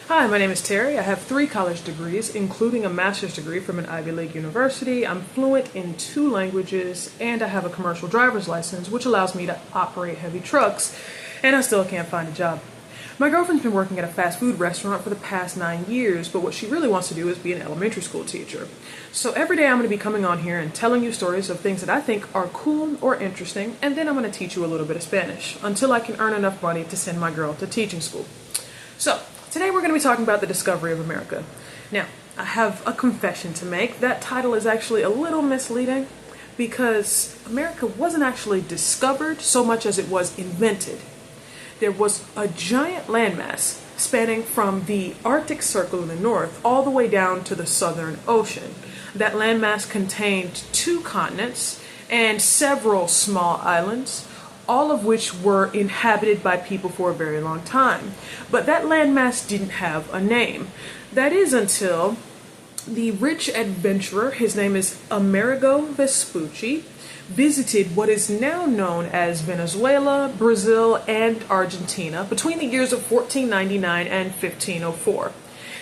Hi, my name is Terry. I have 3 college degrees, including a master's degree from an Ivy League university. I'm fluent in 2 languages, and I have a commercial driver's license, which allows me to operate heavy trucks, and I still can't find a job. My girlfriend's been working at a fast food restaurant for the past 9 years, but what she really wants to do is be an elementary school teacher. So every day I'm going to be coming on here and telling you stories of things that I think are cool or interesting, and then I'm going to teach you a little bit of Spanish until I can earn enough money to send my girl to teaching school. So today we're going to be talking about the discovery of America. Now, I have a confession to make. That title is actually a little misleading because America wasn't actually discovered so much as it was invented. There was a giant landmass spanning from the Arctic Circle in the north all the way down to the Southern Ocean. That landmass contained 2 continents and several small islands, all of which were inhabited by people for a very long time. But that landmass didn't have a name. That is until the rich adventurer, his name is Amerigo Vespucci, visited what is now known as Venezuela, Brazil, and Argentina between the years of 1499 and 1504.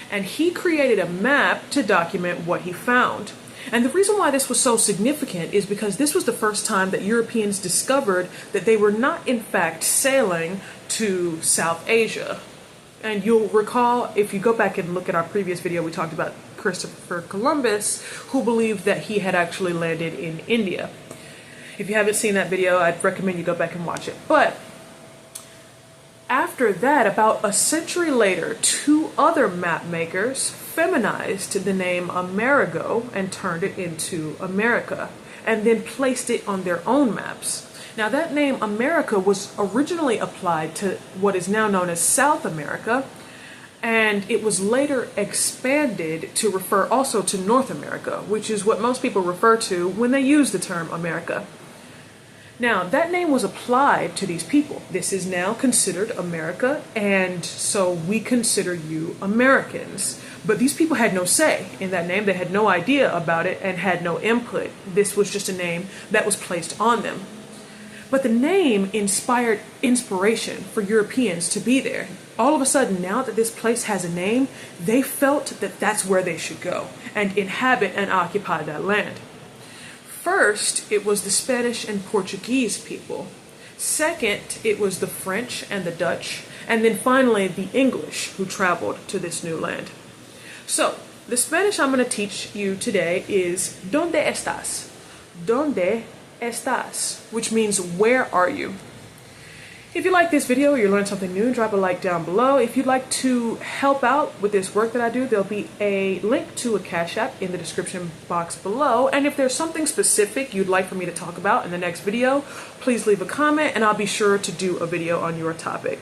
And he created a map to document what he found. And the reason why this was so significant is because this was the first time that Europeans discovered that they were not in fact sailing to South Asia. And you'll recall, if you go back and look at our previous video, we talked about Christopher Columbus, who believed that he had actually landed in India. If you haven't seen that video, I'd recommend you go back and watch it. But after that, about a century later, 2 other map makers feminized the name Amerigo and turned it into America, and then placed it on their own maps. Now, that name America was originally applied to what is now known as South America, and it was later expanded to refer also to North America, which is what most people refer to when they use the term America. Now, that name was applied to these people. This is now considered America, and so we consider you Americans. But these people had no say in that name. They had no idea about it and had no input. This was just a name that was placed on them. But the name inspired inspiration for Europeans to be there. All of a sudden, now that this place has a name, they felt that that's where they should go and inhabit and occupy that land. First, it was the Spanish and Portuguese people. Second, it was the French and the Dutch. And then finally, the English who traveled to this new land. So, the Spanish I'm going to teach you today is Dónde estás? Dónde estás? Which means, where are you? If you like this video or you learned something new, drop a like down below. If you'd like to help out with this work that I do, there'll be a link to a Cashapp in the description box below. And if there's something specific you'd like for me to talk about in the next video, please leave a comment and I'll be sure to do a video on your topic.